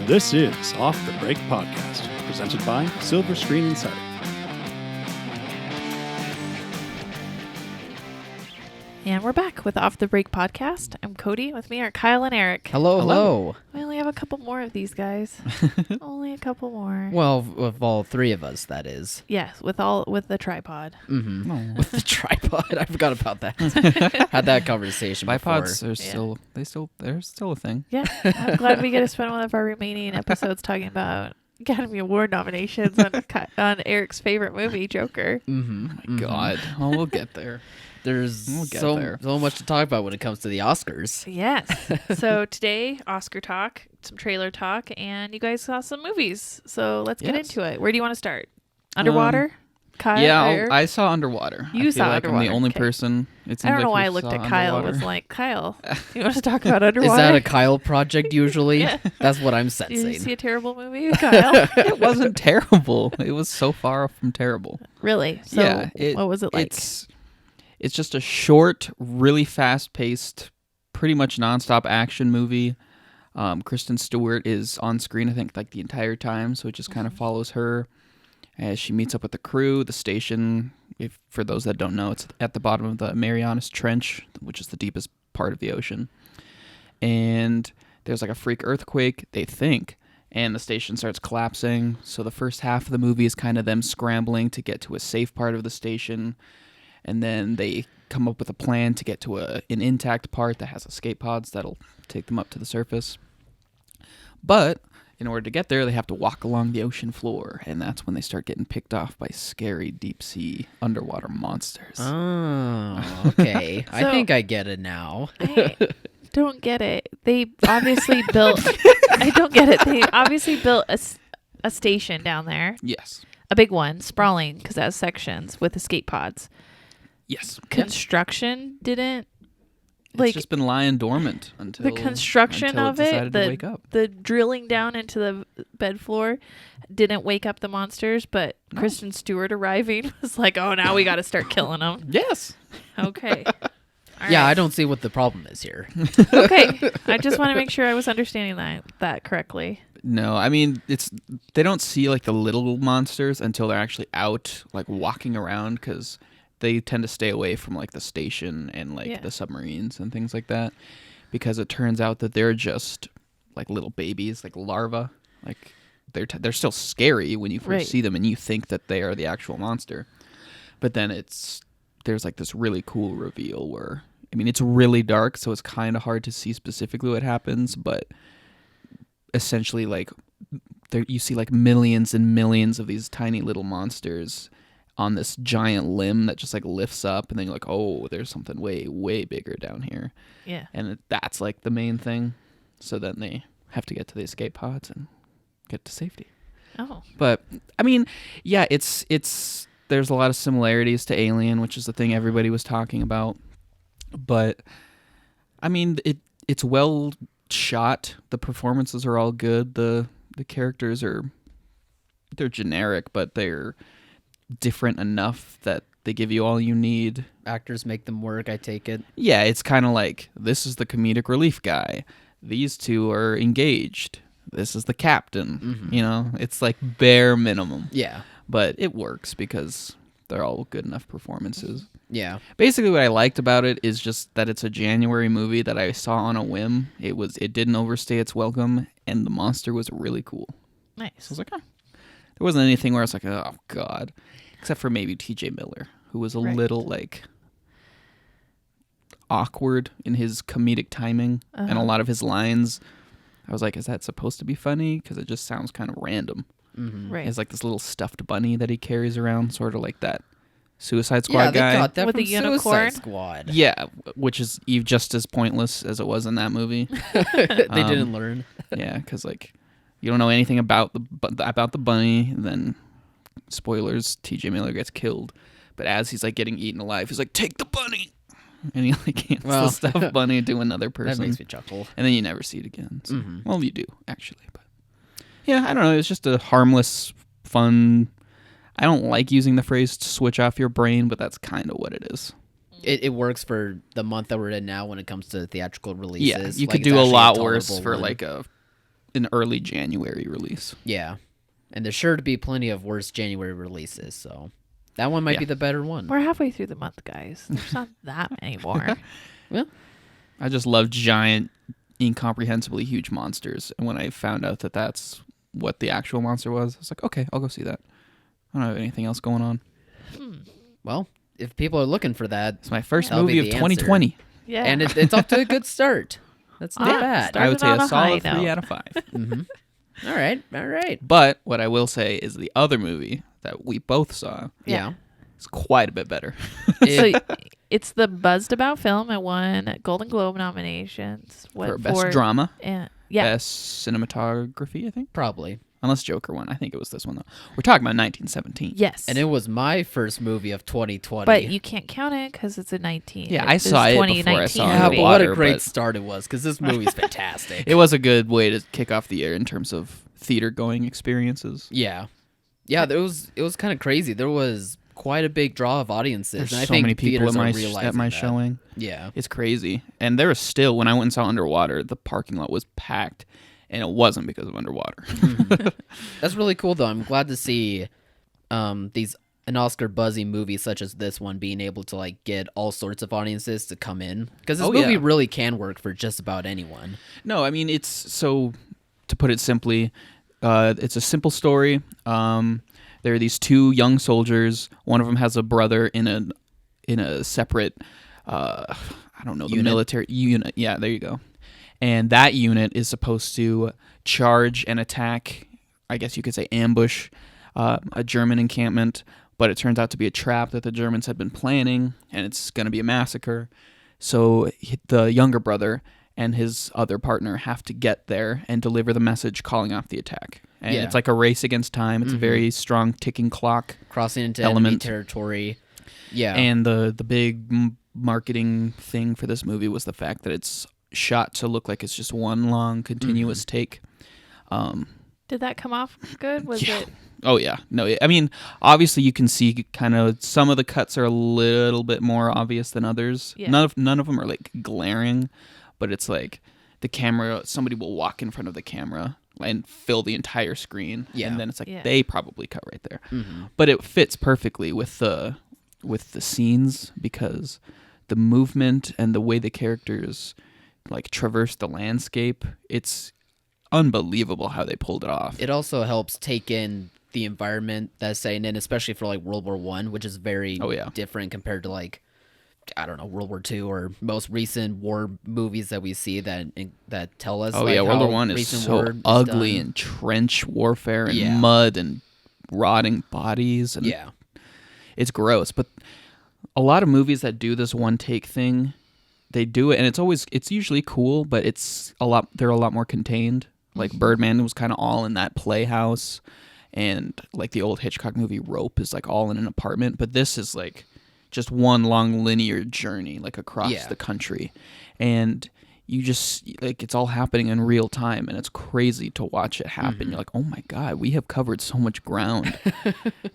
This is Off the Break Podcast, presented by Silver Screen Insider. And we're back with Off the Break Podcast. I'm Cody. With me are Kyle and Eric. Hello. We only have a couple more of these guys. Only a couple more. Well, with all three of us, that is. Yes, with the tripod. Mm-hmm. Oh. With the tripod, I forgot about that. Had that conversation Bipods before. are they're still a thing. Yeah, I'm glad we get to spend one of our remaining episodes talking about Academy Award nominations on Eric's favorite movie, Joker. Mm-hmm. Oh my God. Oh, we'll get there. There's We'll get so there. much to talk about when it comes to the Oscars. Yes. So today, Oscar talk, some trailer talk, and you guys saw some movies. So let's get into it. Where do you want to start? Underwater? Kyle? Yeah, I saw Underwater. You I feel saw like I'm Underwater, the only okay. person. It I don't seems know like why I who looked saw at Kyle and was Underwater. like, Kyle, you want to talk about Underwater? Is that a Kyle project usually? Yeah. That's what I'm Did you see sensing. a terrible movie, Kyle? It wasn't terrible. It was so far from terrible. Really? So Yeah, what was it like? It's just a short, really fast-paced, pretty much nonstop action movie. Kristen Stewart is on screen, I think, like the entire time, so it just kind of follows her as she meets up with the crew. The station, for those that don't know, it's at the bottom of the Marianas Trench, which is the deepest part of the ocean. And there's like a freak earthquake, they think, and the station starts collapsing. So the first half of the movie is kind of them scrambling to get to a safe part of the station. And then they come up with a plan to get to an intact part that has escape pods that'll take them up to the surface. But in order to get there, they have to walk along the ocean floor. And that's when they start getting picked off by scary deep-sea underwater monsters. Oh, okay. I So- think I get it now. I don't get it. They obviously built... I don't get it. They obviously built a station down there. Yes. A big one, sprawling, because it has sections with escape pods. Yes. Construction didn't... It's just been lying dormant until the construction until of decided it, to wake up. the drilling down into the bed floor didn't wake up the monsters, but Kristen Stewart arriving was like, oh, now we got to start killing them. Yes. Okay. All Yeah, right. I don't see what the problem is here. Okay. I just want to make sure I was understanding that correctly. No, I mean they don't see like the little monsters until they're actually out like walking around, because they tend to stay away from like the station and like the submarines and things like that, because it turns out that they're just like little babies, like larvae. Like they're still scary when you first see them and you think that they are the actual monster, but then there's like this really cool reveal where, I mean, it's really dark, so it's kind of hard to see specifically what happens, but essentially like you see like millions and millions of these tiny little monsters on this giant limb that just like lifts up, and then you're like, oh, there's something way, way bigger down here. Yeah. And that's like the main thing. So then they have to get to the escape pods and get to safety. Oh. But I mean, yeah, it's there's a lot of similarities to Alien, which is the thing everybody was talking about. But I mean, it's well shot. The performances are all good. The characters they're generic, but they're different enough that they give you all you need. Actors make them work, I take it. Yeah, it's kind of like, this is the comedic relief guy. These two are engaged. This is the captain. Mm-hmm. You know, it's like bare minimum. Yeah. But it works because they're all good enough performances. Yeah. Basically, what I liked about it is just that it's a January movie that I saw on a whim. It didn't overstay its welcome, and the monster was really cool. Nice. So I was like, there wasn't anything where I was like, oh God, except for maybe T.J. Miller, who was a little like awkward in his comedic timing, and a lot of his lines. I was like, is that supposed to be funny? Because it just sounds kind of random. Mm-hmm. Right. He has like this little stuffed bunny that he carries around, sort of like that Suicide Squad Yeah, guy. they got that With from the unicorn? Suicide Squad. Yeah, which is just as pointless as it was in that movie. They didn't learn. Yeah, because like you don't know anything about the bunny, and then spoilers, T.J. Miller gets killed. But as he's like getting eaten alive, he's like, "Take the bunny," and he like hands the stuffed bunny to another person. That makes me chuckle. And then you never see it again. So, well, you do actually, but yeah, I don't know. It's just a harmless, fun. I don't like using the phrase to switch off your brain, but that's kind of what it is. It works for the month that we're in now when it comes to theatrical releases. Yeah, you Like, could it's do a actually lot tolerable worse for one. like a an early January release. Yeah. And there's sure to be plenty of worse January releases, so that one might be the better one. We're halfway through the month, guys. There's not that many more. Well, I just love giant, incomprehensibly huge monsters. And when I found out that that's what the actual monster was, I was like, okay, I'll go see that. I don't have anything else going on. well, if people are looking for that, It's my first That'll be movie of the 2020. Yeah. and it's off to a good start. That's not Yeah, bad. start- I would say Started on a a high solid 3 note. out of 5. All right. But what I will say is the other movie that we both saw Yeah. is quite a bit better. So it's the buzzed about film. It won Golden Globe nominations. For best drama, Yeah. best cinematography, I think. Probably. Unless Joker won. I think it was this one, though. We're talking about 1917. Yes. And it was my first movie of 2020. but you can't count it because it's a 19. Yeah, I saw it before I saw yeah, Underwater, but what a great but- start it was, because this movie's fantastic. It was a good way to kick off the year in terms of theater-going experiences. Yeah. It was kind of crazy. There was quite a big draw of audiences. There's and I so think many people theaters at are my realizing that. showing. Yeah. It's crazy. And there was still, when I went and saw Underwater, the parking lot was packed. And it wasn't because of Underwater. That's really cool, though. I'm glad to see an Oscar buzzy movie such as this one being able to like get all sorts of audiences to come in, because this movie really can work for just about anyone. No, I mean, it's so, to put it simply, it's a simple story. There are these two young soldiers. One of them has a brother in a separate, I don't know, the military unit. Yeah, there you go. And that unit is supposed to charge and attack, I guess you could say ambush, a German encampment. But it turns out to be a trap that the Germans had been planning, and it's going to be a massacre. So the younger brother and his other partner have to get there and deliver the message calling off the attack. And it's like a race against time. It's a very strong ticking clock. Crossing into enemy territory. Yeah. And the big marketing thing for this movie was the fact that it's shot to look like it's just one long continuous take. Did that come off good? Was it? Oh yeah, no. I mean, obviously you can see kind of some of the cuts are a little bit more obvious than others. Yeah. None of them are like glaring, but it's like the camera. Somebody will walk in front of the camera and fill the entire screen, and then it's like they probably cut right there. But it fits perfectly with the scenes, because the movement and the way the characters like traverse the landscape, it's unbelievable how they pulled it off. It also helps take in the environment that's setting in, especially for like World War One, which is very different compared to like, I don't know, World War II or most recent war movies that we see that tell us. Oh like yeah, World how War One is recent so war is ugly done. and trench warfare and mud and rotting bodies and it's gross. But a lot of movies that do this one take thing, they do it, and it's usually cool, but they're a lot more contained. Like Birdman was kind of all in that playhouse, and like the old Hitchcock movie Rope is like all in an apartment, but this is like just one long linear journey like across the country, and you just like it's all happening in real time, and it's crazy to watch it happen. You're like, oh my god, we have covered so much ground.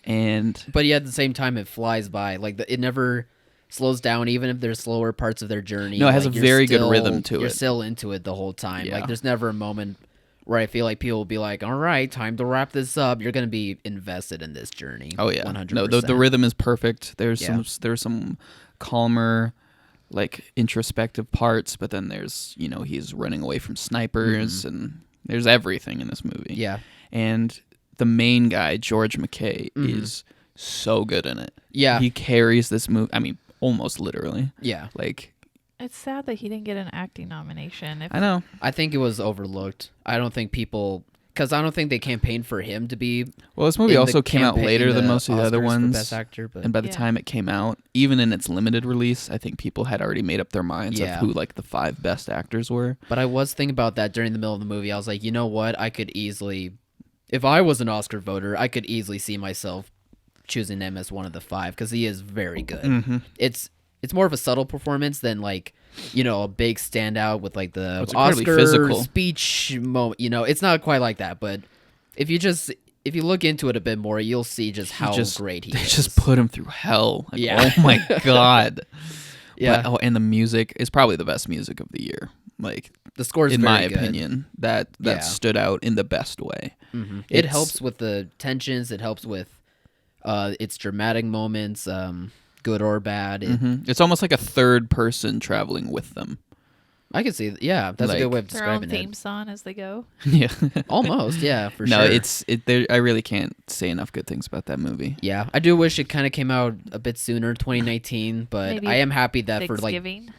But yet at the same time it flies by. Like it never slows down, even if there's slower parts of their journey. No, it has like, a very good rhythm to it. You're still into it the whole time. Yeah. Like there's never a moment where I feel like people will be like, all right, time to wrap this up. You're going to be invested in this journey. Oh yeah, 100%. no, the rhythm is perfect. There's some calmer, like introspective parts, but then there's he's running away from snipers, and there's everything in this movie. Yeah, and the main guy, George McKay, is so good in it. Yeah, he carries this movie. I mean, almost literally. Yeah, like. It's sad that he didn't get an acting nomination. I know. I think it was overlooked. I don't think they campaigned for him to be. Well, this movie also came out later than most of the other ones. Best actor, and by the time it came out, even in its limited release, I think people had already made up their minds of who like the 5 best actors were. But I was thinking about that during the middle of the movie. I was like, you know what? I could easily, if I was an Oscar voter, I could easily see myself choosing him as one of the 5, because he is very good. It's more of a subtle performance than like, a big standout with like the Oscar physical speech moment. It's not quite like that, but if you look into it a bit more, you'll see just how great he is. They just put him through hell. Like, oh my god. Yeah. But, and the music is probably the best music of the year. The score is in very my good. opinion, that Yeah. stood out in the best way. It helps with the tensions. It helps with its dramatic moments, good or bad. It's almost like a third person traveling with them. I can see. Yeah, that's a good way of Their own describing theme it. song as they go. Yeah. Almost, yeah, for No, sure. I really can't say enough good things about that movie. Yeah, I do wish it kind of came out a bit sooner, 2019. But Maybe I am happy that for Thanksgiving.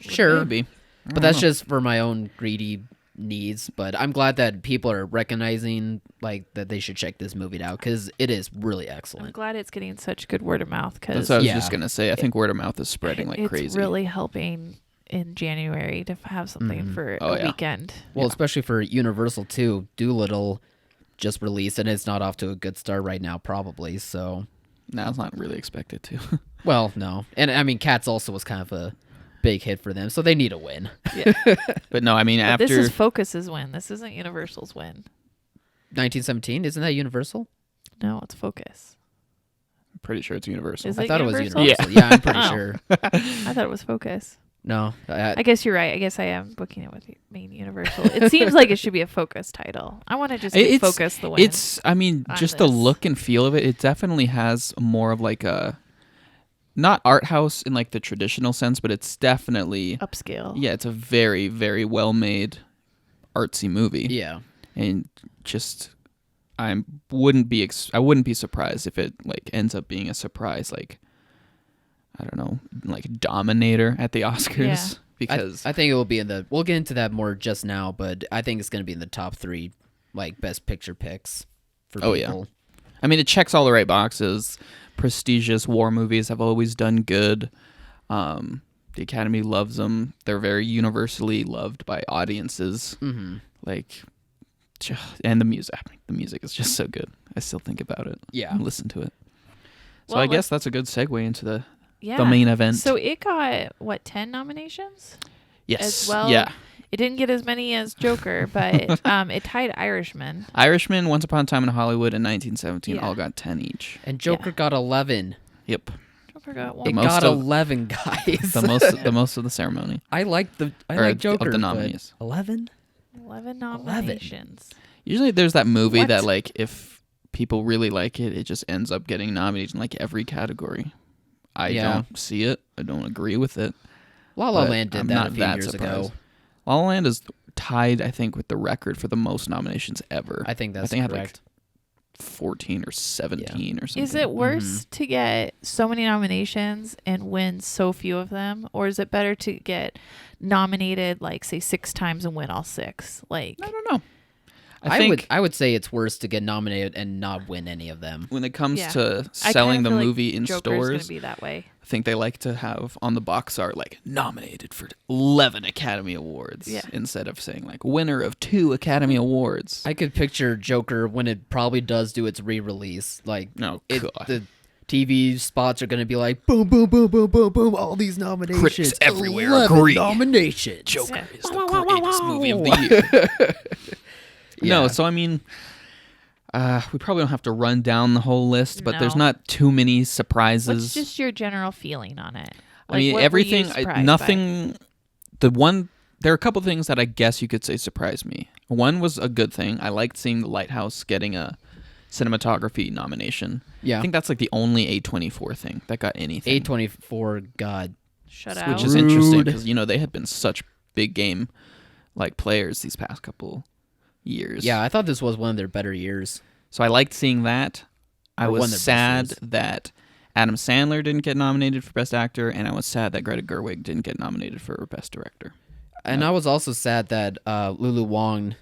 sure, Maybe. but that's just for my own greedy needs. But I'm glad that people are recognizing that they should check this movie out because it is really I'm excellent. glad it's getting such good word of mouth That's because what I was Yeah. just gonna say. I think word of mouth is spreading like it's crazy. really helping in January to have something for Oh, a yeah. weekend. Well, especially for Universal too. Doolittle just released, and it's not off to a good start right now, probably. So, No, it's not really expected to. well, no, and I mean, Cats also was kind of a big hit for them, so they need a win. But no, I mean But after this is Focus's win. This isn't Universal's win. 1917, isn't that Universal? No, it's Focus. I'm pretty sure it's Universal. Is I it thought Universal? it was Universal. Yeah, I'm pretty Oh. sure. I thought it was Focus. No, I guess you're right. I guess I am booking it with main Universal. It seems like it should be a Focus title. I want to just give Focus the win. I mean, on just the this. look and feel of it. It definitely has more of like a, not art house in like the traditional sense, but it's definitely upscale. yeah. It's a very very well made, artsy movie. yeah. And just I wouldn't be surprised if it like ends up being a surprise like, I don't know, like Dominator at the Oscars. Yeah. Because I think it will be in the. We'll get into that more just now, but I think it's going to be in the top 3, best picture picks for Oh, yeah. people. I mean, it checks all the right boxes. Prestigious war movies have always done good. The Academy loves them. They're very universally loved by audiences. Mm-hmm. And the music is just so good. I still think about it. Yeah. And listen to it. So Well, I guess that's a good segue into the Yeah. main event. So it got 10 nominations? yes. As well. Yeah. It didn't get as many as Joker, but it tied Irishman. Irishman, Once Upon a Time in Hollywood, and 1917 Yeah. all got 10 each. And Joker got 11. Yep. Joker got It one. most got of- 11 guys. The most of the ceremony. I like Or Joker. of the but nominees. 11? 11 nominations. Usually there's that movie What? that like if people really like it, it just ends up getting nominated in like every category. I Yeah. don't see it. I don't agree with it. La La but Land did I'm that not a few that years surprised. ago. La La Land is tied, I think, with the record for the most nominations ever. I think that's I had correct. like 14 or 17 or something. Is it worse Mm-hmm. to get so many nominations and win so few of them? Or is it better to get nominated, like, say, 6 times and win all 6? Like, I don't know. I think I would say it's worse to get nominated and not win any of them. when it comes Yeah. to I selling kinda the feel like movie in Joker's going stores, to be that way. I think they like to have on the box art like nominated for 11 Academy Awards Yeah. instead of saying like winner of 2 Academy Awards. I could picture Joker when it probably does do its re-release. Like, No, it, God. the TV spots are going to be like, boom, boom, boom, boom, boom, boom, all these nominations. Critics everywhere 11 agree. nominations. Joker Yeah. is the greatest movie of the year. Yeah. No, so I mean, we probably don't have to run down the whole list, but there's No. not too many surprises. What's just your general feeling on it? I mean, what were you everything, surprised nothing. There are a couple things that I guess you could say surprised me. One was a good thing. I liked seeing The Lighthouse getting a cinematography nomination. Yeah. I think that's like the only A24 thing that got anything. A24, God. by? Shut Which out. is interesting Rude. because they had been such big game like players these past couple years. Yeah, I thought this was one of their better years. So I liked seeing that. I Or one of was their sad best years. that Adam Sandler didn't get nominated for Best Actor, and I was sad that Greta Gerwig didn't get nominated for Best Director. And I was also sad that Lulu Wang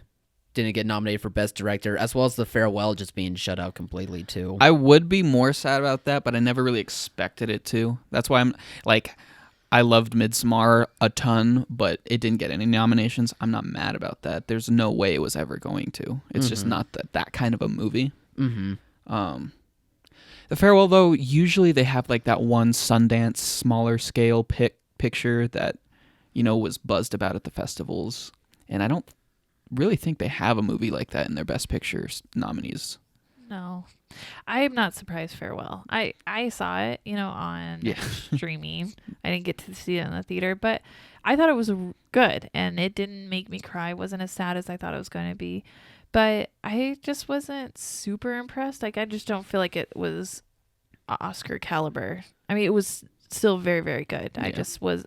didn't get nominated for Best Director, as well as The Farewell just being shut out completely, too. I would be more sad about that, but I never really expected it to. That's why I'm like, I loved Midsommar a ton, but it didn't get any nominations. I'm not mad about that. There's no way it was ever going to. It's just not that kind of a movie. Mm-hmm. The Farewell, though, usually they have like that one Sundance smaller scale picture that, was buzzed about at the festivals. And I don't really think they have a movie like that in their Best Pictures nominees. No, I am not surprised. Farewell. I saw it, on streaming. I didn't get to see it in the theater, but I thought it was good, and it didn't make me cry. It wasn't as sad as I thought it was going to be, but I just wasn't super impressed. Like, I just don't feel like it was Oscar caliber. I mean, it was still very, very good. Yeah.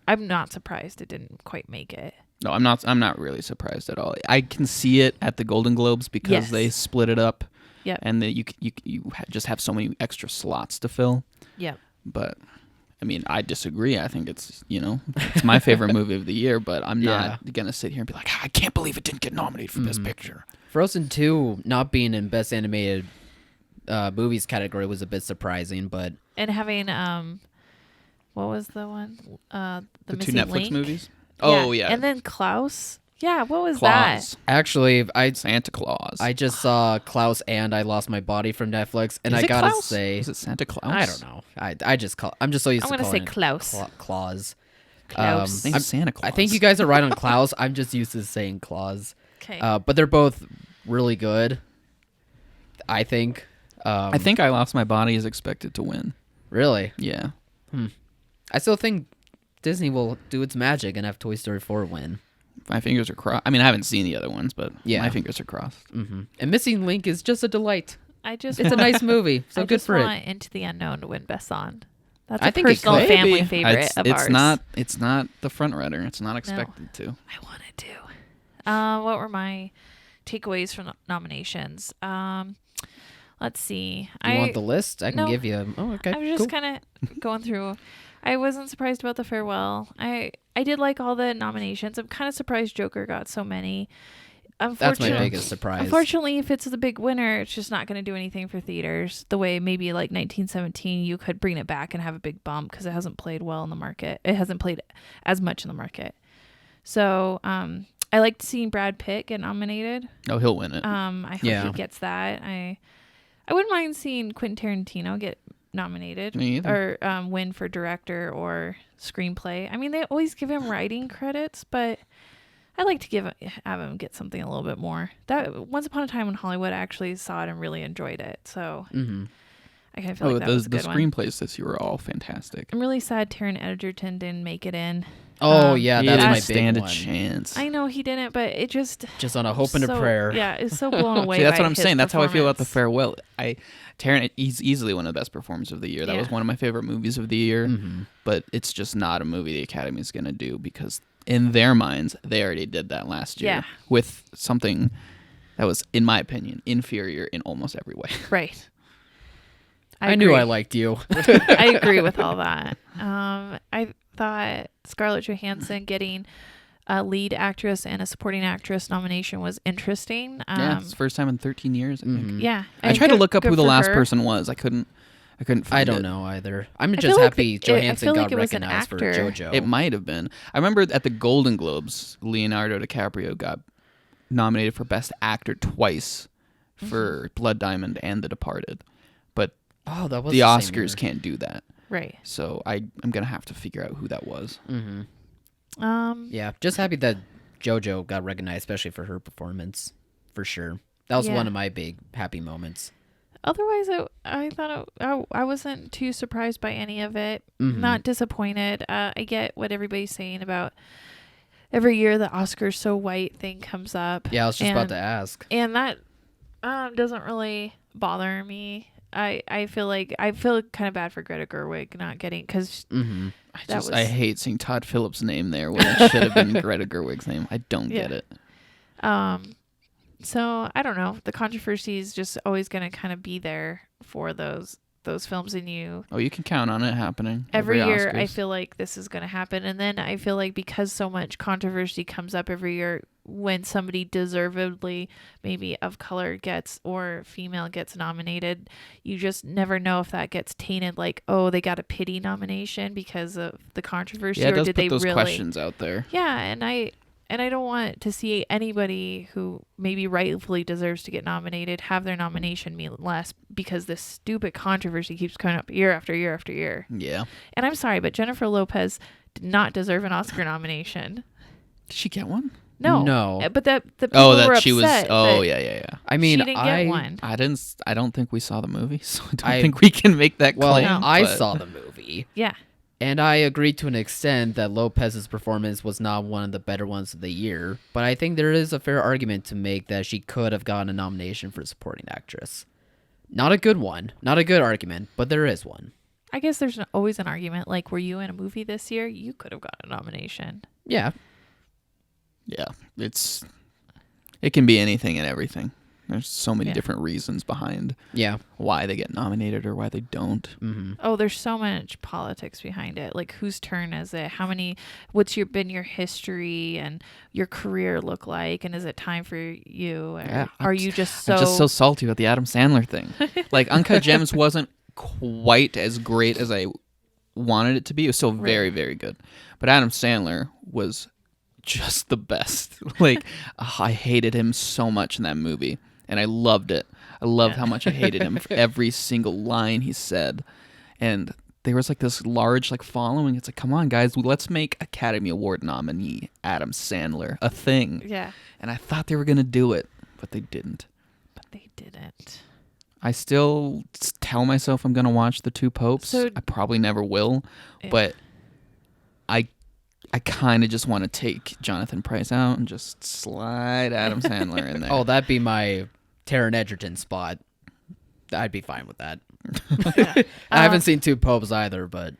I'm not surprised it didn't quite make it. No, I'm not really surprised at all. I can see it at the Golden Globes because they split it up. Yep. And you just have so many extra slots to fill. Yep. But I mean, I disagree. I think it's it's my favorite movie of the year, but I'm not gonna sit here and be like, I can't believe it didn't get nominated for Best Picture. Frozen 2 not being in Best Animated Movies category was a bit surprising, but having what was the one? The two Missing Netflix Link? movies. Oh yeah. And then Klaus. Yeah, what was Claus. that? actually, Santa Claus. I just saw Klaus and I Lost My Body from Netflix, and Is I it gotta Klaus? say, Is it Santa Claus? I don't know. I'm just so used I'm to gonna calling say it Klaus. Claus. Klaus. I think it's Santa Claus. I think you guys are right on Klaus. I'm just used to saying Claus. Okay. But they're both really good. I think. I think I Lost My Body is expected to win. Really. Yeah. I still think Disney will do its magic and have Toy Story 4 win. My fingers are crossed. I mean, I haven't seen the other ones, but Yeah. my fingers are crossed. Mm-hmm. And Missing Link is just a delight. It's It's a nice movie, so I good just for want it. Into the Unknown to win Best Song. That's I a think it personal could. family Maybe. favorite of ours. It's not the front runner. It's not expected to. I wanted to. What were my takeaways from nominations? Let's see. You want the list? I can No. give you. Oh, okay. I was just cool. kind of going through. I wasn't surprised about the Farewell. I did like all the nominations. I'm kind of surprised Joker got so many. That's my biggest surprise. Unfortunately, if it's the big winner, it's just not going to do anything for theaters. The way maybe like 1917, you could bring it back and have a big bump because it hasn't played well in the market. It hasn't played as much in the market. So I liked seeing Brad Pitt get nominated. Oh, he'll win it. I hope he gets that. I wouldn't mind seeing Quentin Tarantino get nominated Me either. or win for director or screenplay. I mean, they always give him writing credits, but I like to have him get something a little bit more. That Once Upon a Time in Hollywood, I actually saw it and really enjoyed it. So I kind of feel like that was a the good one. screenplays this year were all fantastic. I'm really sad Taron Egerton didn't make it in. Oh yeah, He that's didn't my big stand one. a chance. I know he didn't, but it just Just on a hope and a prayer. Yeah, it's so blown away. See, that's by what I'm his saying. That's how I feel about the performance. Farewell. Taron, he's easily one of the best performers of the year. That was Yeah. one of my favorite movies of the year. But it's just not a movie the Academy is going to do because in their minds, they already did that last year Yeah. with something that was, in my opinion, inferior in almost every way. Right. I knew agree. I liked you. I agree with all that. I thought Scarlett Johansson getting a lead actress and a supporting actress nomination was interesting. Yeah, it's the first time in 13 years, I think. Yeah. I and tried to good- look up good who the for last her. person was. I couldn't find I don't it. know either. I'm I just feel like happy I Johansson feel got like it was an recognized for actor. JoJo. It might have been. I remember at the Golden Globes, Leonardo DiCaprio got nominated for Best Actor twice for Blood Diamond and The Departed. But Oh, that was the same Oscars year. can't do that. Right. So I'm going to have to figure out who that was. Yeah, just happy that JoJo got recognized, especially for her performance, for sure. That was Yeah. one of my big happy moments. Otherwise, I thought I wasn't too surprised by any of it. Not disappointed. I get what everybody's saying about every year the Oscars so white thing comes up. Yeah, I was just about to ask. And that doesn't really bother me. I feel kind of bad for Greta Gerwig not getting because I hate seeing Todd Phillips' name there when it should have been Greta Gerwig's name. I don't get it. So I don't know. The controversy is just always going to kind of be there for those films, and you can count on it happening every year. Oscars. I feel like this is going to happen, and then I feel like because so much controversy comes up every year when somebody deservedly maybe of color gets or female gets nominated, you just never know if that gets tainted like, oh, they got a pity nomination because of the controversy, Yeah, it or does did put they those really questions out there. Yeah, and I don't want to see anybody who maybe rightfully deserves to get nominated have their nomination mean less because this stupid controversy keeps coming up year after year after year. Yeah. And I'm sorry, but Jennifer Lopez did not deserve an Oscar nomination. Did she get one? No. But the people were that upset she was. Oh, that yeah. I mean, she didn't get one. I don't think we saw the movie, so I don't think we can make that Well, claim. No. I but- saw the movie. Yeah. And I agree to an extent that Lopez's performance was not one of the better ones of the year, but I think there is a fair argument to make that she could have gotten a nomination for supporting actress. Not a good one, not a good argument, but there is one. I guess there's always an argument. Like, were you in a movie this year? You could have gotten a nomination. Yeah. Yeah, it can be anything and everything. There's so many different reasons behind why they get nominated or why they don't. Mm-hmm. Oh, there's so much politics behind it. Like, whose turn is it? What's been your history and your career look like? And is it time for you? Or are you just so... I'm just so salty about the Adam Sandler thing. Like, Uncut Gems wasn't quite as great as I wanted it to be. It was still very, very good. But Adam Sandler was just the best. Like, I hated him so much in that movie. And I loved it. I loved how much I hated him for every single line he said. And there was like this large like following. It's like, come on, guys, let's make Academy Award nominee Adam Sandler a thing. Yeah. And I thought they were going to do it, but they didn't. I still tell myself I'm going to watch The Two Popes. So, I probably never will. But I kind of just want to take Jonathan Pryce out and just slide Adam Sandler in there. Oh, that'd be my Taron Egerton spot. I'd be fine with that. Yeah. I haven't seen Two Popes either, but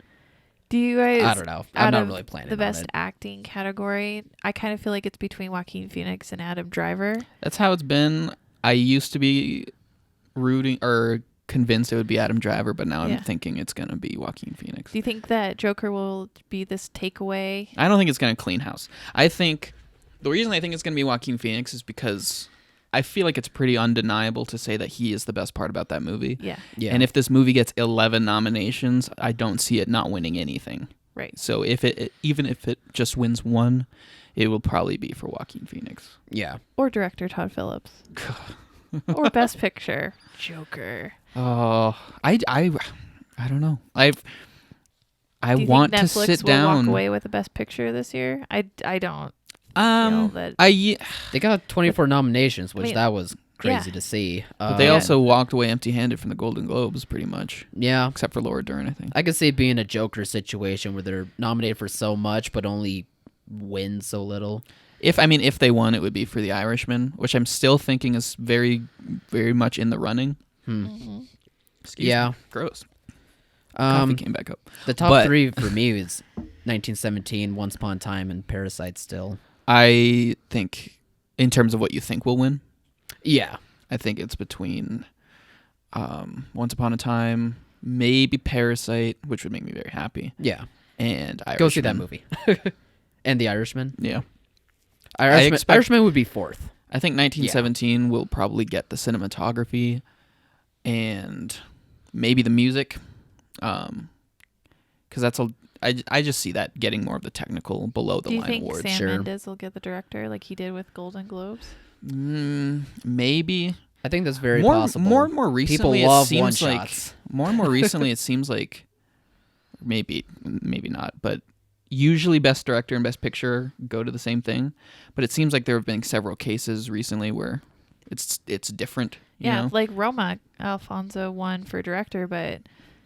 do you guys? I don't know. I'm not really planning the best on it. acting category. I kind of feel like it's between Joaquin Phoenix and Adam Driver. That's how it's been. I used to be rooting or convinced it would be Adam Driver, but now I'm thinking it's going to be Joaquin Phoenix. Do you think that Joker will be this takeaway? I don't think it's going to clean house. I think the reason I think it's going to be Joaquin Phoenix is because I feel like it's pretty undeniable to say that he is the best part about that movie. Yeah. And if this movie gets 11 nominations, I don't see it not winning anything. Right. So even if it just wins one, it will probably be for Joaquin Phoenix. Yeah. Or director Todd Phillips. Or best picture Joker. Oh, I don't know. I Do you want think to Netflix sit will down. walk away with the best picture this year? I don't. Feel that. They got 24 nominations, which I mean, that was crazy to see. But they also walked away empty-handed from the Golden Globes, pretty much. Yeah. Except for Laura Dern, I think. I could see it being a Joker situation where they're nominated for so much, but only win so little. If they won, it would be for The Irishman, which I'm still thinking is very, very much in the running. Mm-hmm. Excuse me. Gross. Coffee came back up. The top three for me is 1917, Once Upon a Time, and Parasite still. I think, in terms of what you think will win, yeah, I think it's between Once Upon a Time, maybe Parasite, which would make me very happy. Yeah. And Irishman. Go see that movie. And The Irishman. Yeah. Irishman would be fourth. I think 1917 will probably get the cinematography and maybe the music. Because I just see that getting more of the technical below the line Do you awards. think Sam Mendes will get the director like he did with Golden Globes? Maybe. I think that's very possible. More and more recently, people love it seems one like shots. more and more recently it seems like maybe not, but usually Best Director and Best Picture go to the same thing. But it seems like there have been several cases recently where it's different. You know? Like Roma, Alfonso won for director, but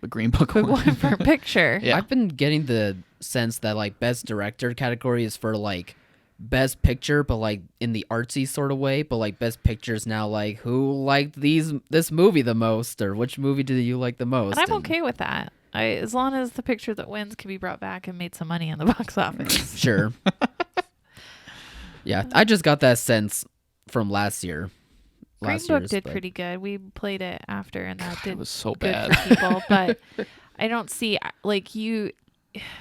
Green Book won for picture. Yeah. I've been getting the sense that like Best Director category is for like Best Picture, but like in the artsy sort of way. But like Best Picture is now like who liked this movie the most, or which movie do you like the most? And I'm okay with that. As long as the picture that wins can be brought back and made some money in the box office. Sure. Yeah, I just got that sense from last year. Green Book did pretty good. We played it after, and that did it was so good bad for people. But I don't see like you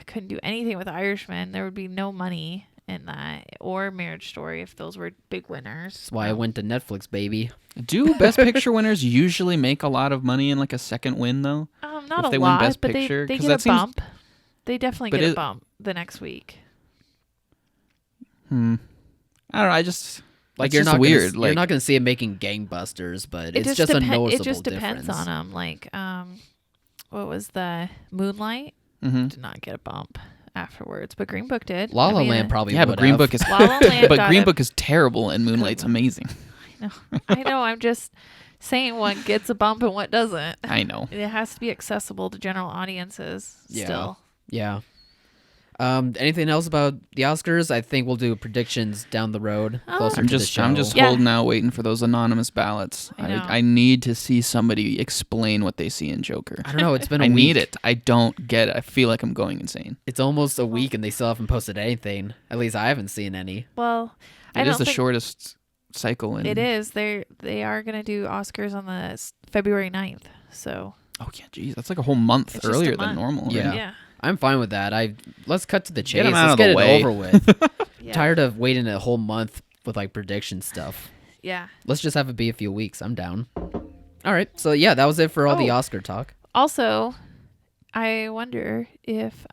couldn't do anything with Irishman. There would be no money in that, or Marriage Story if those were big winners. That's why I went to Netflix, baby. Do Best Picture winners usually make a lot of money in like a second win though? Not if they a win lot, Best but Picture? they 'Cause get that a seems- bump. They definitely But get a bump the next week. I don't know. I just Like it's you're just not weird. Gonna, you're not going to see it making gangbusters, but it's just a noticeable It just depends difference. on them. Like, what was the Moonlight? Mhm. Did not get a bump. afterwards, but Green Book did. La La Land probably Yeah, would but Green have. Book is La La Land but got Green it. Book is terrible and Moonlight's amazing. I know. I'm just saying what gets a bump and what doesn't. I know. It has to be accessible to general audiences still. Yeah. Anything else about the Oscars? I think we'll do predictions down the road closer I'm to the just show. holding out, waiting for those anonymous ballots. I know. I need to see somebody explain what they see in Joker. I don't know. It's been a I week. need it. I don't get it. I feel like I'm going insane. It's almost a week and they still haven't posted anything. At least I haven't seen any. Well, I It don't is the think shortest cycle. it is. They are going to do Oscars on the February 9th. So Oh yeah, geez, that's like a whole month It's just a earlier than month. normal. Yeah. yeah. I'm fine with that. Let's cut to the chase. Get 'em out Let's of the get it way. over with. Yeah. Tired of waiting a whole month with like prediction stuff. Yeah. Let's just have it be a few weeks. I'm down. All right. So yeah, that was it for all the Oh. Oscar talk. Also, I wonder if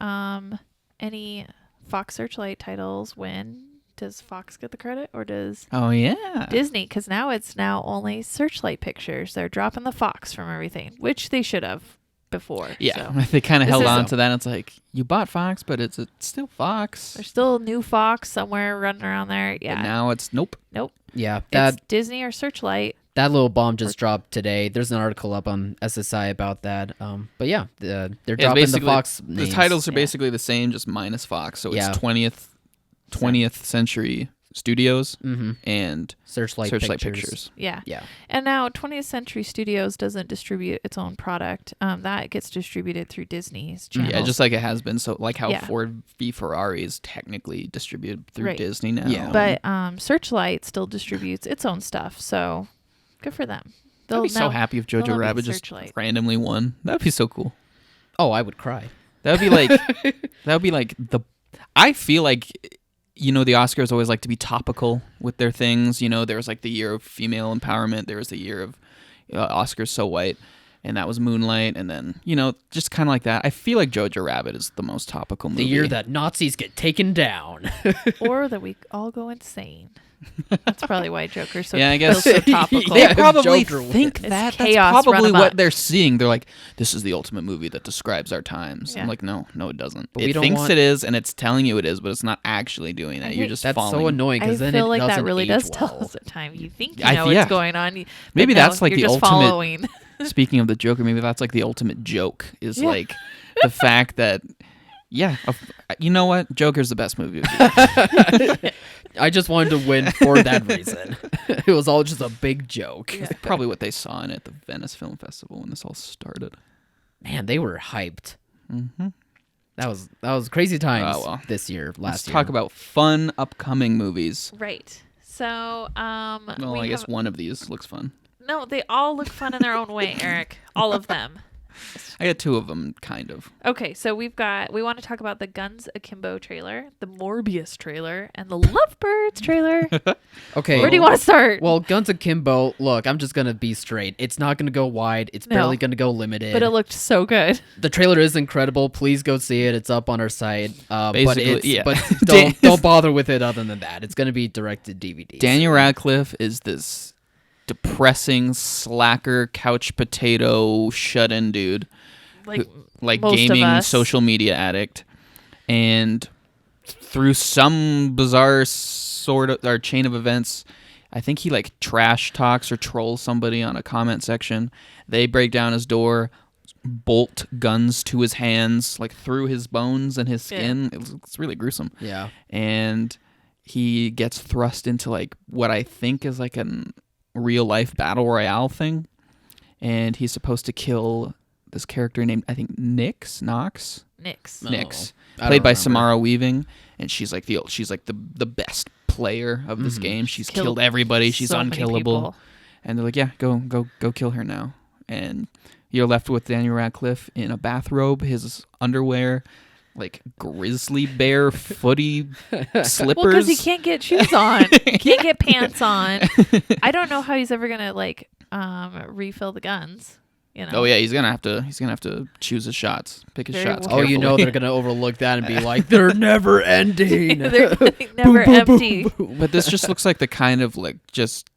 any Fox Searchlight titles win. Does Fox get the credit or does Oh yeah. Disney? Because now it's only Searchlight Pictures. They're dropping the Fox from everything, which they should have before. Yeah, So. they kind of This held is- on to that. It's like you bought Fox, but it's still Fox. There's still a new Fox somewhere running around there. But Yeah. now it's nope. Nope. Yeah, It's Disney or Searchlight. that little bomb just dropped today. There's an article up on SSI about that. But yeah, they're Yeah, dropping the basically, Fox The names. titles are Yeah. basically the same, just minus Fox. So Yeah. it's 20th Century Studios Mhm. and Searchlight Pictures. Yeah. Yeah. And now 20th Century Studios doesn't distribute its own product. That gets distributed through Disney's channel. yeah, just like it has been. So like how Yeah. Ford v Ferrari is technically distributed through Right. Disney now. Yeah. But Searchlight still distributes its own stuff. So good for them. I'd be so happy if they'll Jojo not be Rabbit just Searchlight. randomly won. That'd be so cool. Oh, I would cry. That would be like I feel like the Oscars always like to be topical with their things. There was like the year of female empowerment. There was the year of Oscars So White, and that was Moonlight. And then, just kind of like that. I feel like Jojo Rabbit is the most topical movie. The year that Nazis get taken down. Or that we all go insane. That's probably why Joker's so, Yeah, I guess- feels so topical. They Yeah, probably Joker think wins. that It's that's chaos probably run what amok. they're seeing. They're like, this is the ultimate movie that describes our times. Yeah. I'm like, no, it doesn't. But we It don't thinks want- it is, and it's telling you it is, but it's not actually doing that. I You're think just That's falling. so annoying I because then feel it like that doesn't really age does well. tell us the time. You think you I- know yeah. what's going on. But Maybe no, that's like you're the just ultimate- following. Speaking of the Joker, maybe that's like the ultimate joke is Yeah. like the fact that, you know what? Joker's the best movie of the year. I just wanted to win for that reason. It was all just a big joke. Yeah. Probably what they saw in at the Venice Film Festival when this all started. Man, they were hyped. Mm-hmm. That was crazy times Oh, well. this year, Let's last year. talk about fun upcoming movies. Right. So, Well, I guess one of these looks fun. No, they all look fun in their own way, Eric. All of them. I got two of them, kind of. Okay, so we want to talk about the Guns Akimbo trailer, the Morbius trailer, and the Lovebirds trailer. Okay. Where do you want to start? Well, Guns Akimbo, look, I'm just going to be straight. It's not going to go wide. It's No. barely going to go limited. But it looked so good. The trailer is incredible. Please go see it. It's up on our site. Basically, but yeah. don't bother with it other than that. It's going to be directed DVDs. Daniel Radcliffe is this depressing, slacker, couch potato, shut-in dude. Like Like most of gaming us. social media addict, and through some bizarre sort of or chain of events, I think he like trash talks or trolls somebody on a comment section. They break down his door, bolt guns to his hands, like through his bones and his skin. It's really gruesome. Yeah. And he gets thrust into like what I think is like a real life battle royale thing, and he's supposed to kill this character named, I think, Nyx, Nyx. Oh, Nyx, I played don't by remember. Samara Weaving, and she's like the best player of this game. She's killed everybody. She's so many unkillable. people. And they're like, yeah, go kill her now. And you're left with Daniel Radcliffe in a bathrobe, his underwear, like grizzly bear footy slippers. Well, because he can't get shoes on, can't get pants on. I don't know how he's ever gonna like refill the guns. You know. Oh yeah, he's gonna have to choose his shots, pick his Very shots. well. Oh, you know carefully. they're going to overlook that and be like, they're never ending. They're never empty. But this just looks like the kind of like just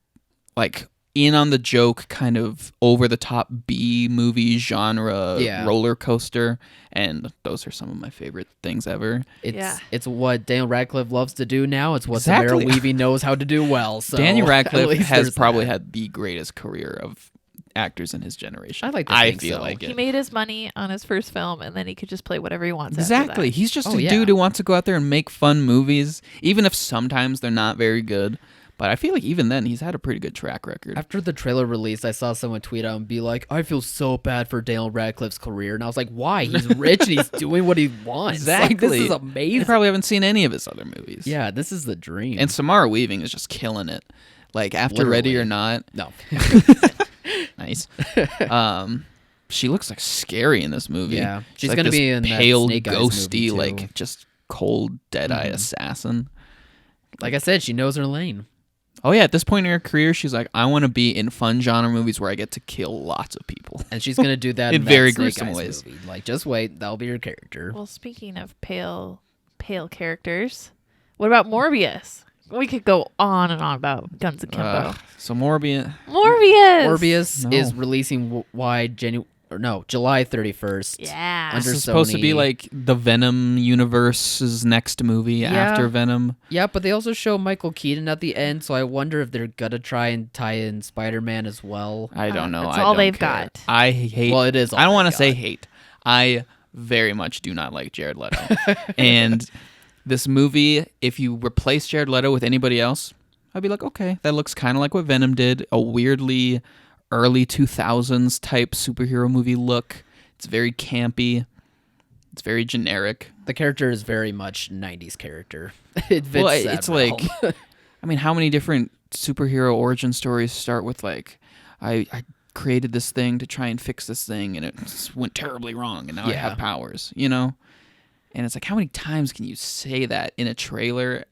like in on the joke, kind of over the top B movie genre roller coaster, and those are some of my favorite things ever. It's what Daniel Radcliffe loves to do now. It's what Samara Weaving knows how to do well. So Daniel Radcliffe has probably had the greatest career of actors in his generation. I feel like it. He made his money on his first film, and then he could just play whatever he wants. Exactly. He's just a dude who wants to go out there and make fun movies, even if sometimes they're not very good. But I feel like even then, he's had a pretty good track record. After the trailer released, I saw someone tweet out and be like, I feel so bad for Daniel Radcliffe's career. And I was like, why? He's rich and he's doing what he wants. Exactly. Like, this is amazing. You probably haven't seen any of his other movies. Yeah, this is the dream. And Samara Weaving is just killing it. Like, after Ready or Not. No. Nice. She looks like scary in this movie. Yeah. She's like going to be in pale, that Snake Eyes ghosty, movie too. like, just cold, dead-eye assassin. Like I said, she knows her lane. Oh, yeah. At this point in her career, she's like, I want to be in fun genre movies where I get to kill lots of people. And she's going to do that in that very Snake gruesome Eyes ways. movie. Like, just wait. That'll be your character. Well, speaking of pale characters, what about Morbius? We could go on and on about Guns Akimbo. So Morbius Is releasing July 31st. Yeah. Under This is supposed to Sony. be like the Venom universe's next movie after Venom. Yeah, but they also show Michael Keaton at the end, so I wonder if they're gonna try and tie in Spider-Man as well. I don't know. That's I all don't they've care. got. I hate. Well, it is all I don't they've want to got. say hate. I very much do not like Jared Leto. And this movie, if you replace Jared Leto with anybody else, I'd be like, okay, that looks kind of like what Venom did. A weirdly early 2000s type superhero movie look. It's very campy. It's very generic. The character is very much 90s character. It fits It's well. like, I mean, how many different superhero origin stories start with like, I created this thing to try and fix this thing, and it just went terribly wrong, and now I have powers, you know? And it's like, how many times can you say that in a trailer?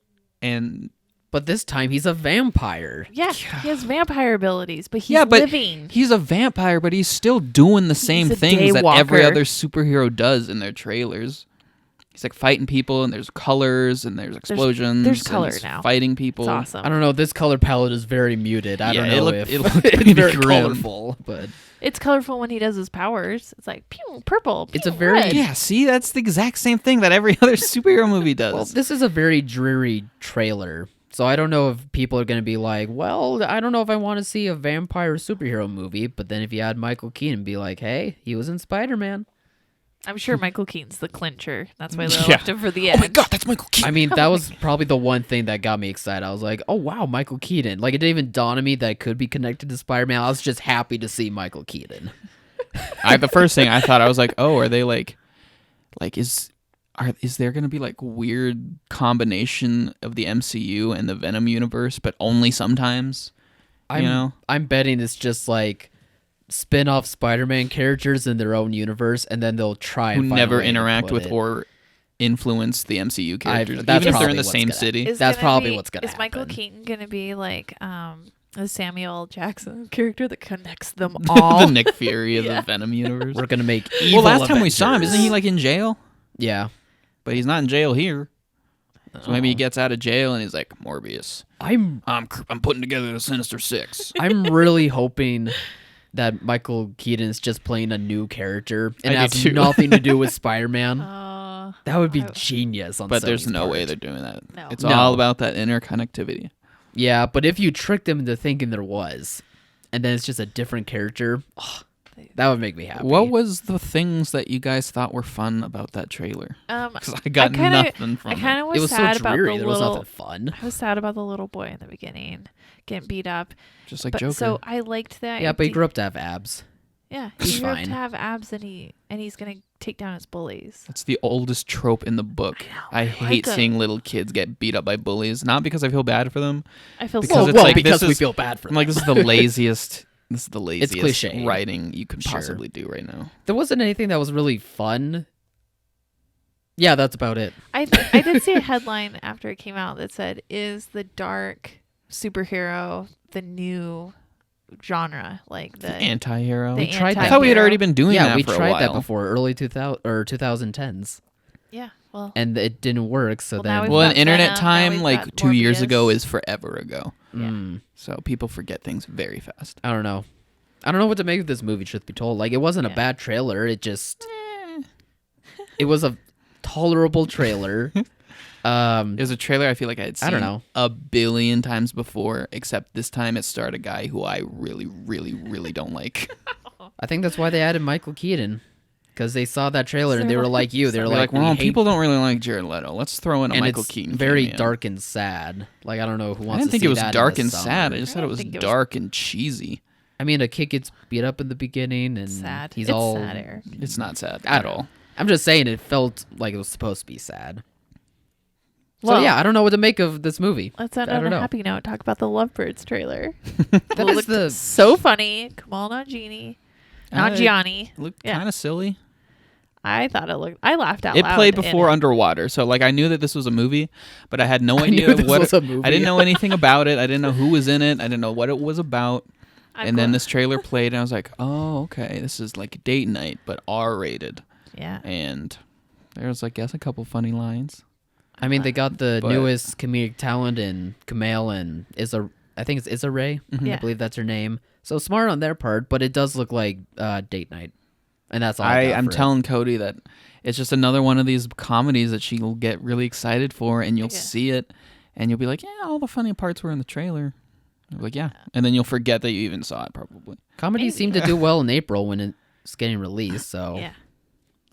But this time he's a vampire. Yeah, he has vampire abilities, but he's living. He's a vampire, but he's still doing the same a things that every daywalker. other superhero does in their trailers. He's like fighting people, and there's colors, and there's explosions. there's and color he's now. Fighting people. It's awesome. I don't know. This color palette is very muted. I don't know if it looked it's pretty very grim. colorful, but It's colorful when he does his powers. It's like pew, purple. Pew, It's a very- red. Yeah, see, that's the exact same thing that every other superhero movie does. well, this is a very dreary trailer. So I don't know if people are going to be like, well, I don't know if I want to see a vampire superhero movie. But then if you add Michael Keaton, be like, hey, he was in Spider-Man. I'm sure Michael Keaton's the clincher. That's why they Yeah. left him for the end. Oh my god, that's Michael Keaton. I mean, that was probably the one thing that got me excited. I was like, oh, wow, Michael Keaton. Like, it didn't even dawn on me that it could be connected to Spider-Man. I was just happy to see Michael Keaton. The first thing I thought, I was like, oh, are they like is there going to be like weird combination of the MCU and the Venom universe, but only sometimes? I'm betting it's just like spin-off Spider-Man characters in their own universe, and then they'll try Who and find a never way to interact put with it. or influence the MCU characters, that's even if they're in probably the what's same gonna- city. That's probably what's gonna Is Michael happen. Keaton gonna be like the Samuel Jackson character that connects them all? The Nick Fury of the Venom universe. We're gonna make evil Well, last time we saw him, Avengers. isn't he like in jail? Yeah. But he's not in jail here. So maybe he gets out of jail and he's like, Morbius, I'm putting together the Sinister Six. I'm really hoping that Michael Keaton is just playing a new character and I do has too. nothing to do with Spider-Man. That would be I- genius on But there's Sony's no part. way they're doing that. No. It's No. all about that interconnectivity. Yeah, but if you tricked them into thinking there was, and then it's just a different character, that would make me happy. What was the things that you guys thought were fun about that trailer? Because I got kinda- nothing from I kind of was, It was so sad about dreary. the There was little. nothing fun. I was sad about the little boy in the beginning getting beat up. Just like But Joker. so I liked that. Yeah, but he idea- grew up to have abs. Yeah, He's he grew up fine. to have abs, and he's gonna take down his bullies. That's the oldest trope in the book. I hate like seeing little kids get beat up by bullies. Not because I feel bad for them. I feel Because so it's well, like, because this we is- feel bad for I'm like, them. this is the laziest. This is the laziest cliche. writing you can Sure. possibly do right now. There wasn't anything that was really fun. Yeah, that's about it. I did see a headline after it came out that said, "Is the dark superhero the new genre?" Like the Anti-hero. tried that. I thought we had anti-hero. already been doing Yeah, that we for a tried while. that before, early 2000s. Yeah, Well, and it didn't work. So Well, now then, we've Well, got in internet Venom, now time, we've like got 2 years Morbius. ago is forever ago. mm, So people forget things very fast. I don't know. I don't know what to make of this movie. Truth be told, like it wasn't a Yeah. bad trailer. It just, it was a tolerable trailer. It was a trailer I feel like I had seen I don't know. a billion times before, except this time it starred a guy who I really, really, really don't like. I think that's why they added Michael Keaton, because they saw that trailer and they were like you. They were They're like, well, we hate people don't really like Jared Leto. Let's throw in a and Michael it's Keaton. very cameo. dark and sad. Like I don't know who I wants didn't to think see it was that in dark the and summer. sad. I just I thought it didn't was think it was- dark and cheesy. I mean, a kid gets beat up in the beginning, and sad. he's It's all. sad, Eric. It's not sad I at don't know. all. I'm just saying, it felt like it was supposed to be sad. Well, So yeah, I don't know what to make of this movie. Let's end I on don't a know. happy note. Talk about the Lovebirds trailer. That It is looked the so funny. Kamal Nanjiani. Not Gianni. It looked Yeah. kind of silly. I thought it looked. I laughed out It loud. played in before it. Underwater, so like I knew that this was a movie, but I had no I idea knew this what was a movie. I didn't know anything about it. I didn't know who was in it. I didn't know what it was about. I'm Then cool. this trailer played, and I was like, "Oh, okay, this is like date night, but R-rated." Yeah. And there's, I guess, a couple funny lines. I mean, they got the But- newest comedic talent in Kumail and I think it's Issa Rae. Yeah. I believe that's her name. So smart on their part, but it does look like date night, and that's all. I'm for it. telling Cody that it's just another one of these comedies that she'll get really excited for, and you'll Yeah. see it, and you'll be like, "Yeah, all the funny parts were in the trailer." You're like, "Yeah," and then you'll forget that you even saw it, probably. Comedies Maybe. seem to do well in April when it's getting released. So Yeah.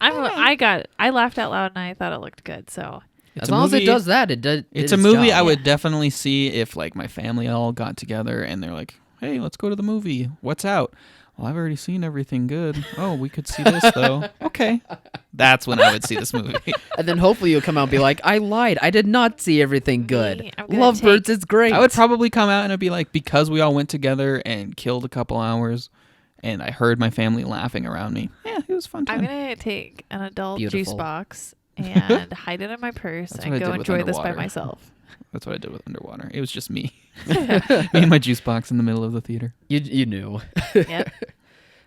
I laughed out loud and I thought it looked good. So It's as a long as movie- it does that, it does. It's did a its movie job. I would definitely see if like my family all got together and they're like, "Hey, let's go to the movie. What's out?" Well, I've already seen everything good. Oh, we could see this though. Okay. That's when I would see this movie. And then hopefully you'll come out and be like, I lied. I did not see everything good. I'm gonna Lovebirds take- is great. I would probably come out and it'd be like, because we all went together and killed a couple hours and I heard my family laughing around me. Yeah, it was a fun I'm time. gonna take an adult juice Beautiful. box and hide it in my purse That's and what I go did with enjoy this by Underwater. myself. That's what I did with Underwater. It was just me. Me and my juice box in the middle of the theater. You knew. Yep.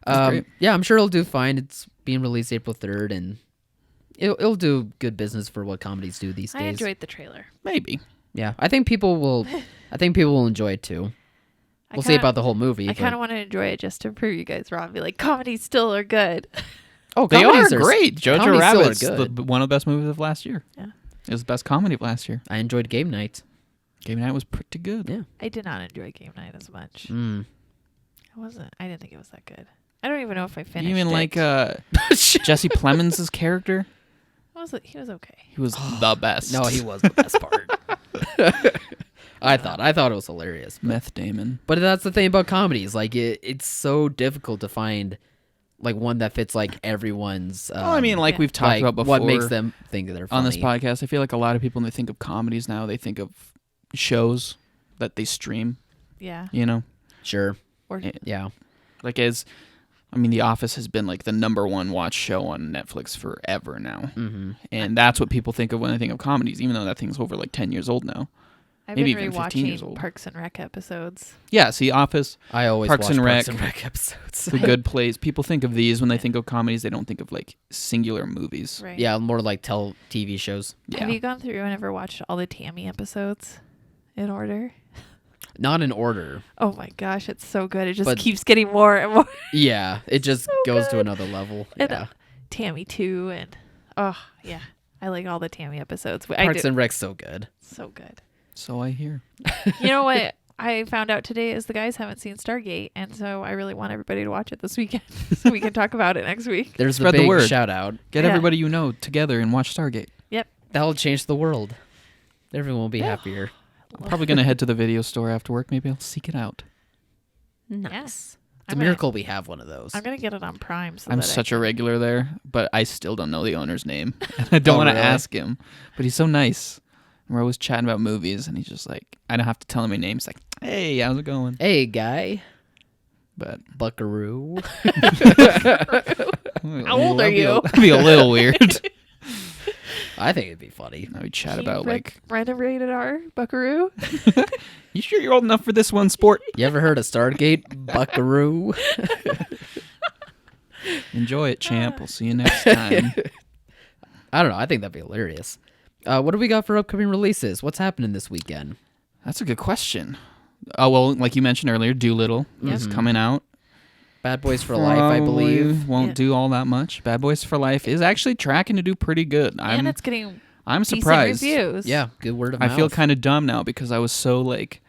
great. Yeah, I'm sure it'll do fine. It's being released April 3rd, and it'll do good business for what comedies do these days. I enjoyed the trailer. Maybe. Yeah, I think people will. I think people will enjoy it too. We'll see about the whole movie. I kind of want to enjoy it just to prove you guys wrong. Be like, comedies still are good. Oh, They are comedies great. Jojo comedies still are Rabbit's good. one of the best movies of last year. Yeah. It was the best comedy of last year. I enjoyed Game Night. Game Night was pretty good. Yeah. I did not enjoy Game Night as much. Mm. I didn't think it was that good. I don't even know if I finished. You even it. like Jesse Plemons' character? He was okay. He was the best. No, he was the best part. I thought it was hilarious. Meth Damon. But that's the thing about comedies. Like it's so difficult to find like one that fits like everyone's. Well, I mean, like Yeah. we've talked like, about before. what makes them think that they're funny. on this podcast? I feel like a lot of people, when they think of comedies now, they think of shows that they stream. Yeah. You know, Sure. Or Yeah. like The Office has been like the #1 watched show on Netflix forever now, Mm-hmm. and that's what people think of when they think of comedies. Even though that thing's over like 10 years old now. I've maybe been even 15 years rewatching old. Parks and Rec episodes. Yeah, see, Office, I always Parks watch and Parks Rec. and Rec episodes. The Good Place. People think of these when they think of comedies. They don't think of like singular movies. Right. Yeah, more like TV shows. Yeah. Have you gone through and ever watched all the Tammy episodes in order? Not in order. Oh my gosh, it's so good. It just But- keeps getting more and more. Yeah, it just So goes to good. another level. And, Yeah. Tammy 2 and yeah. I like all the Tammy episodes. Parks and Rec's so good. So good. So I hear. You know what I found out today is the guys haven't seen Stargate, and so I really want everybody to watch it this weekend so we can talk about it next week. There's Spread the the big word. shout out. Get Yeah. everybody you know together and watch Stargate. That'll change the world. Everyone will be happier. I'm probably gonna head to the video store after work. Maybe I'll seek it out. Yes. It's a miracle we have one of those. I'm gonna get it on Prime. So I'm that such a regular there, but I still don't know the owner's name. And I don't Oh, want to really? ask him, but he's so nice. We're always chatting about movies, and he's just like, I don't have to tell him my name. He's like, "Hey, how's it going?" Hey, guy. But Buckaroo. How old are you? That'd be a little weird. I think it'd be funny. Now we chat about like, random rated R Buckaroo. you sure you're old enough for this one, sport? You ever heard of Stargate? Buckaroo. Enjoy it, champ. We'll see you next time. I don't know. I think that'd be hilarious. What do we got for upcoming releases? What's happening this weekend? That's a good question. Oh, well, like you mentioned earlier, Doolittle is coming out. Bad Boys for Life, I believe. Won't do all that much. Bad Boys for Life is actually tracking to do pretty good. And it's getting I'm decent surprised. reviews. Yeah, good word of mouth. I feel kind of dumb now because I was so like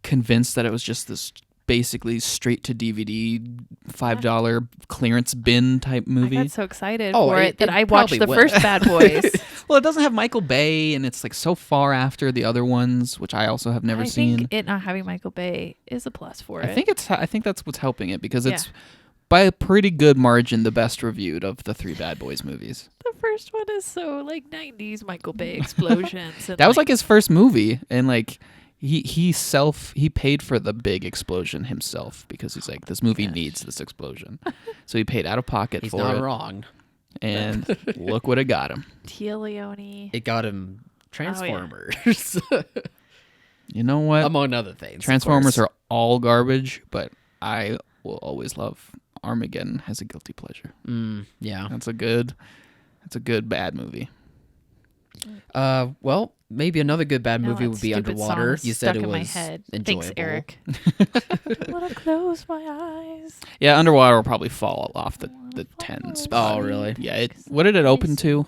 convinced that it was just this basically straight to DVD $5 clearance bin type movie. I got so excited Oh, for it that it I watched probably the will. first Bad Boys. Well, it doesn't have Michael Bay, and it's like so far after the other ones, which I also have never I seen. think it not having Michael Bay is a plus for it. I think that's what's helping it because it's by a pretty good margin the best reviewed of the 3 Bad Boys movies. The first one is so like 90s Michael Bay explosions. And That was like his first movie, and like he paid for the big explosion himself because he's like, this movie needs this explosion, so he paid out of pocket He's for not it. wrong. And look what it got him. Tia Leone. It got him Transformers, You know what? among other things. Transformers are all garbage, but I will always love Armageddon as a guilty pleasure. Yeah. That's a good bad movie. Well, maybe another good bad Now movie that would be stupid Underwater. song You said stuck it in my was head. enjoyable. Thanks, Eric. I want to close my eyes. Yeah, Underwater will probably fall off the 10 spot. Oh, really? Yeah. What did it open to?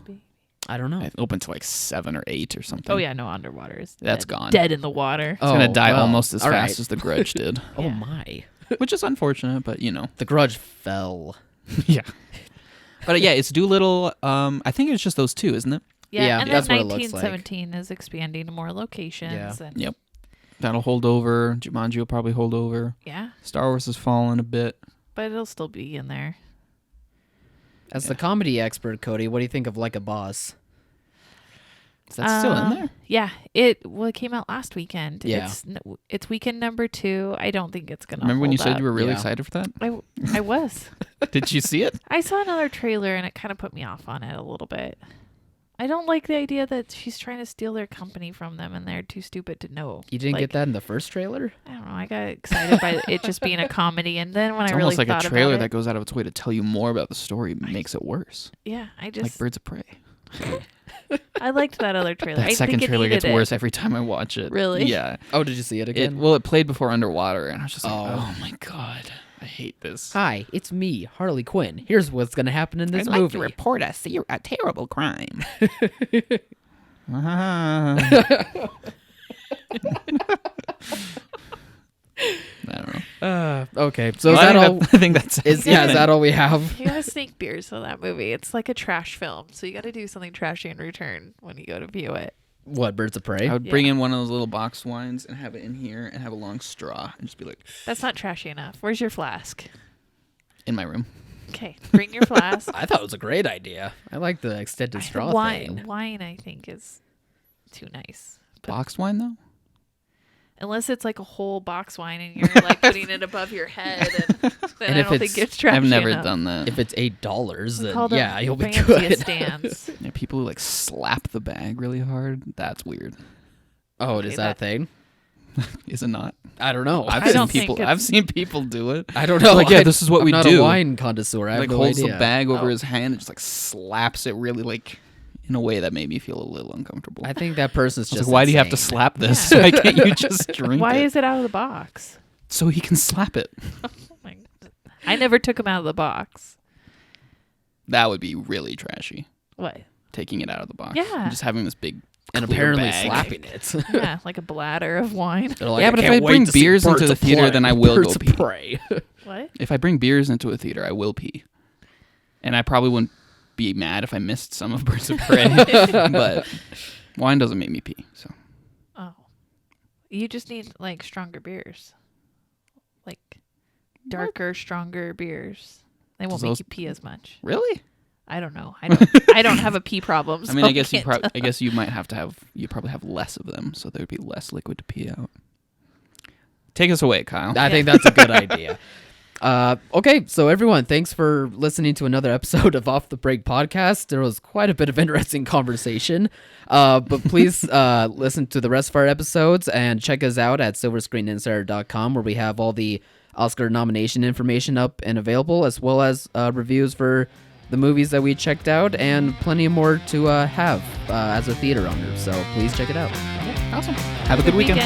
I don't know. It opened to like 7 or 8 or something. Oh yeah, no, Underwater is That's dead. gone. Dead in the water. It's gonna die well, almost as all fast right. as The Grudge did, Oh my. which is unfortunate, but you know. The Grudge fell. Yeah. But yeah, it's Doolittle. I think it's just those 2, isn't it? Yeah, and that's then what it looks like. 1917 is expanding to more locations. Yeah. And Yep. That'll hold over. Jumanji will probably hold over. yeah, Star Wars has fallen a bit. but it'll still be in there. As the comedy expert, Cody, what do you think of Like a Boss? Is that still in there? Yeah, it came out last weekend. Yeah. It's weekend number 2. I don't think it's gonna. Remember when you hold said up. you were really Yeah. excited for that? I was. Did you see it? I saw another trailer and it kind of put me off on it a little bit. I don't like the idea that she's trying to steal their company from them and they're too stupid to know. You didn't get that in the first trailer? I don't know. I got excited by it just being a comedy, and then when It's I really almost like a thought trailer about that it, goes out of its way to tell you more about the story makes it worse. yeah, I Like just Birds of Prey. I liked that other trailer. That I second think it trailer needed gets it. worse every time I watch it. Really? Yeah. Oh, did you see it again? It played before Underwater, and I was just like, Oh. oh my god, I hate this. Hi, it's me, Harley Quinn. Here's what's going to happen in this I'd like movie. to report a terrible crime. I don't know. Okay, so Well, is that all? I think that's Is that all we have? You gotta sneak beers for that movie. It's like a trash film, so you gotta do something trashy in return when you go to view it. What, Birds of Prey? I would bring in one of those little box wines and have it in here and have a long straw and just be like, That's not trashy enough. Where's your flask? in my room. Okay, bring your flask. I thought it was a great idea. I like the extended straw wine. thing. Wine, I think, is too nice. But Boxed wine though? unless it's like a whole box wine and you're like putting it above your head, and then And I if don't it's- think it's trashy I've never enough. done that. If it's $8, then Called yeah, you'll be fanciest good. dance. Yeah, people who like slap the bag really hard, that's weird. Oh, Okay, is that a thing? Is it not? I don't know. I've I seen don't think people it's- I've seen people do it. I don't know. Like, yeah, this is what I'm we not do. a wine connoisseur. I have Like no holds idea. the bag over Oh. his hand and just like slaps it really like in a way that made me feel a little uncomfortable. I think that person's I was just like, why do you have to insane. slap this? Yeah. Why can't you just drink Why it? is it out of the box? So he can slap it. Oh my God. I never took them out of the box. That would be really trashy. What? Taking it out of the box. Yeah. And just having this big And clear apparently bag. slapping it. Yeah, like a bladder of wine. They're like, Yeah, but if can't I wait bring to see beers into Birds the of theater, Prey. then I will Birds go of pee. Prey. What? If I bring beers into a theater, I will pee. And I probably wouldn't be mad if I missed some of Birds of Prey. But wine doesn't make me pee. So Oh. You just need like stronger beers. Like darker, stronger beers. They won't Does make those- you pee as much. really? I don't know. I don't have a pee problem. I mean, so I guess can't I guess you might have to have. You probably have less of them, so there'd be less liquid to pee out. Take us away, Kyle. I think that's a good idea. Okay, so everyone, thanks for listening to another episode of Off the Break podcast. There was quite a bit of interesting conversation, but please listen to the rest of our episodes and check us out at silverscreeninsider.com, where we have all the Oscar nomination information up and available, as well as reviews for the movies that we checked out, and plenty more to have as a theater owner. So please check it out. Awesome. Have a good weekend.